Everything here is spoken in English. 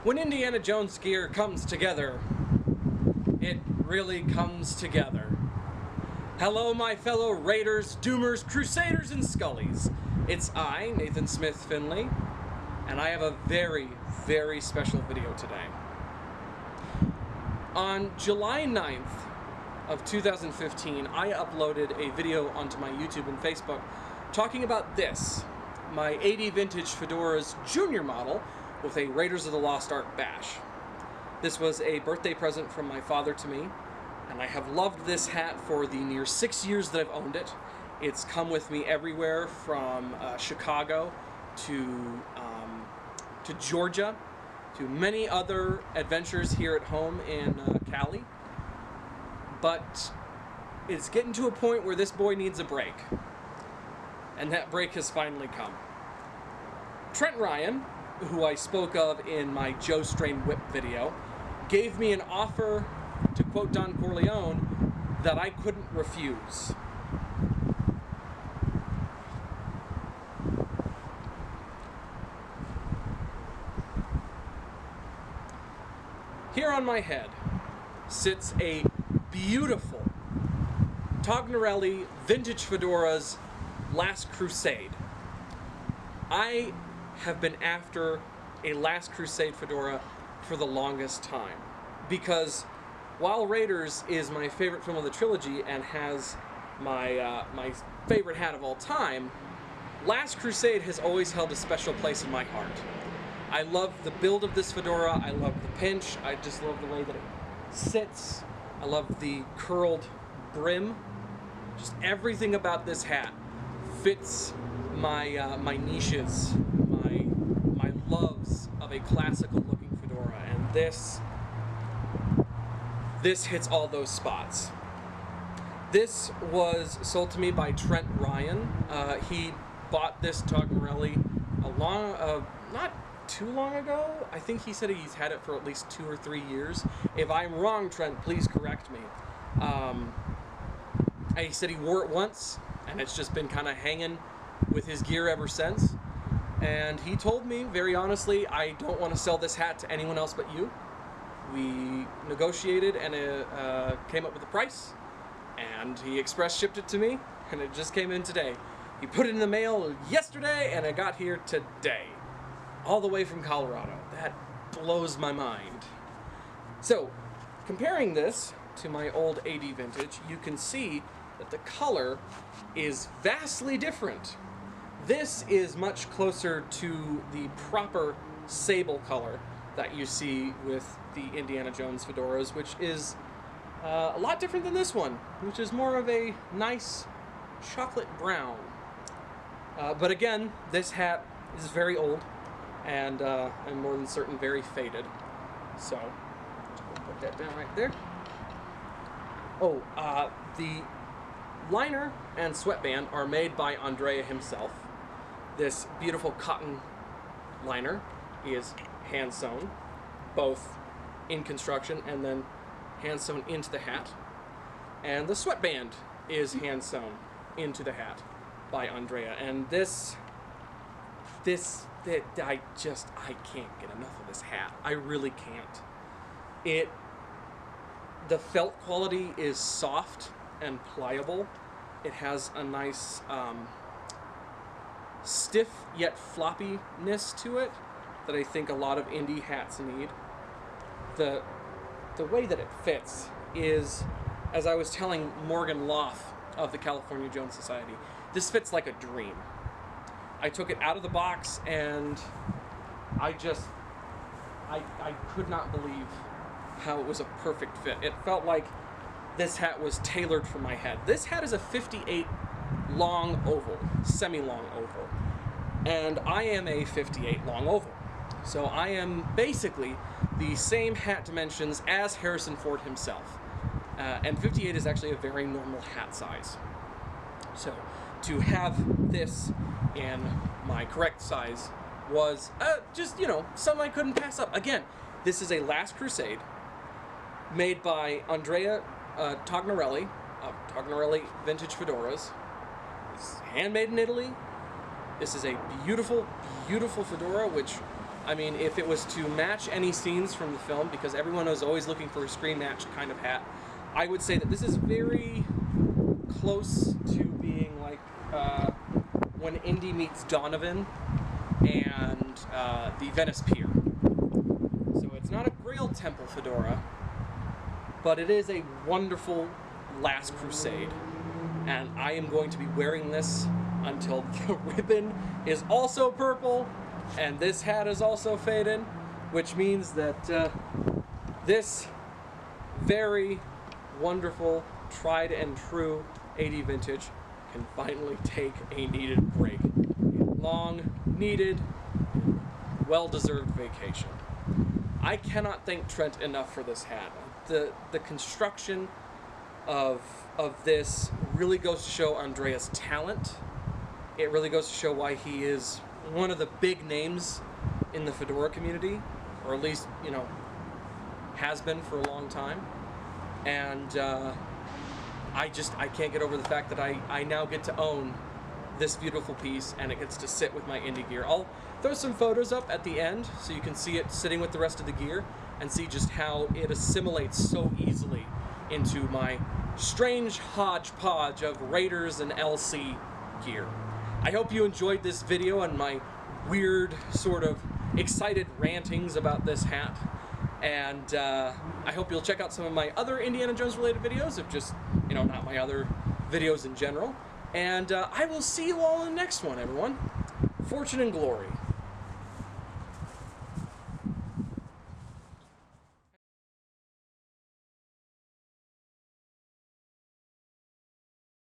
When Indiana Jones gear comes together, it really comes together. Hello, my fellow Raiders, Doomers, Crusaders, and Scullies. It's I, Nathan Smith Finley, and I have a very, very special video today. On July 9th of 2015, I uploaded a video onto my YouTube and Facebook talking about this, my 80 vintage Fedora's junior model with a Raiders of the Lost Ark bash. This was a birthday present from my father to me, and I have loved this hat for the near 6 years that I've owned it. It's come with me everywhere from Chicago to Georgia, to many other adventures here at home in Cali. But it's getting to a point where this boy needs a break. And that break has finally come. Trent Ryan, who I spoke of in my Joe Strain Whip video, gave me an offer, to quote Don Corleone, that I couldn't refuse. Here on my head sits a beautiful Tognorelli vintage Fedora's Last Crusade. I have been after a Last Crusade Fedora for the longest time, because while Raiders is my favorite film of the trilogy and has my favorite hat of all time, Last Crusade has always held a special place in my heart. I love the build of this Fedora, I love the pinch, I just love the way that it sits, I love the curled brim. Just everything about this hat fits my my niches, my loves of a classical looking Fedora, and this hits all those spots. This was sold to me by Trent Ryan. He bought this Tognorelli not too long ago. I think he said he's had it for at least 2 or 3 years. If I'm wrong, Trent, please correct me. He said he wore it once, and it's just been kind of hanging with his gear ever since. And he told me, very honestly, I don't want to sell this hat to anyone else but you. We negotiated and came up with a price, and he express shipped it to me, and it just came in today. He put it in the mail yesterday, and it got here today, all the way from Colorado. That blows my mind. So, comparing this to my old 80 vintage, you can see that the color is vastly different. This is much closer to the proper sable color that you see with the Indiana Jones Fedoras, which is a lot different than this one, which is more of a nice chocolate brown. But again, this hat is very old, and I'm more than certain very faded. So, we'll put that down right there. Oh, the liner and sweatband are made by Andrea himself. This beautiful cotton liner is hand sewn, both in construction and then hand sewn into the hat. And the sweatband is hand sewn into the hat by Andrea. And I can't get enough of this hat. I really can't. The felt quality is soft and pliable. It has a nice stiff yet floppiness to it that I think a lot of indie hats need. The way that it fits is, as I was telling Morgan Loff of the California Jones Society, this fits like a dream. I took it out of the box and I could not believe how it was a perfect fit. It felt like this hat was tailored for my head. This hat is a 58 long oval, semi-long oval, and I am a 58 long oval. So I am basically the same hat dimensions as Harrison Ford himself. And 58 is actually a very normal hat size. So to have this in my correct size was just, something I couldn't pass up. Again, this is a Last Crusade made by Andrea Tognorelli of Tognorelli Vintage Fedoras. It's handmade in Italy. This is a beautiful, beautiful fedora, which I mean, if it was to match any scenes from the film, because everyone was always looking for a screen match kind of hat, I would say that this is very close to being like when Indy meets Donovan and the Venice Pier. So it's not a Grail Temple fedora, but it is a wonderful Last Crusade. And I am going to be wearing this until the ribbon is also purple and this hat is also faded, which means that this very wonderful, tried and true 80 vintage can finally take a needed break. A long, needed, well-deserved vacation. I cannot thank Trent enough for this hat. The construction of this really goes to show Andrea's talent. It really goes to show why he is one of the big names in the fedora community, or at least, you know, has been for a long time. And I can't get over the fact that I now get to own this beautiful piece, and it gets to sit with my Indy gear. I'll throw some photos up at the end so you can see it sitting with the rest of the gear and see just how it assimilates so easily into my strange hodgepodge of Raiders and LC gear. I hope you enjoyed this video and my weird sort of excited rantings about this hat. And I hope you'll check out some of my other Indiana Jones related videos, of just, you know, not my other videos in general. And I will see you all in the next one, everyone. Fortune and glory.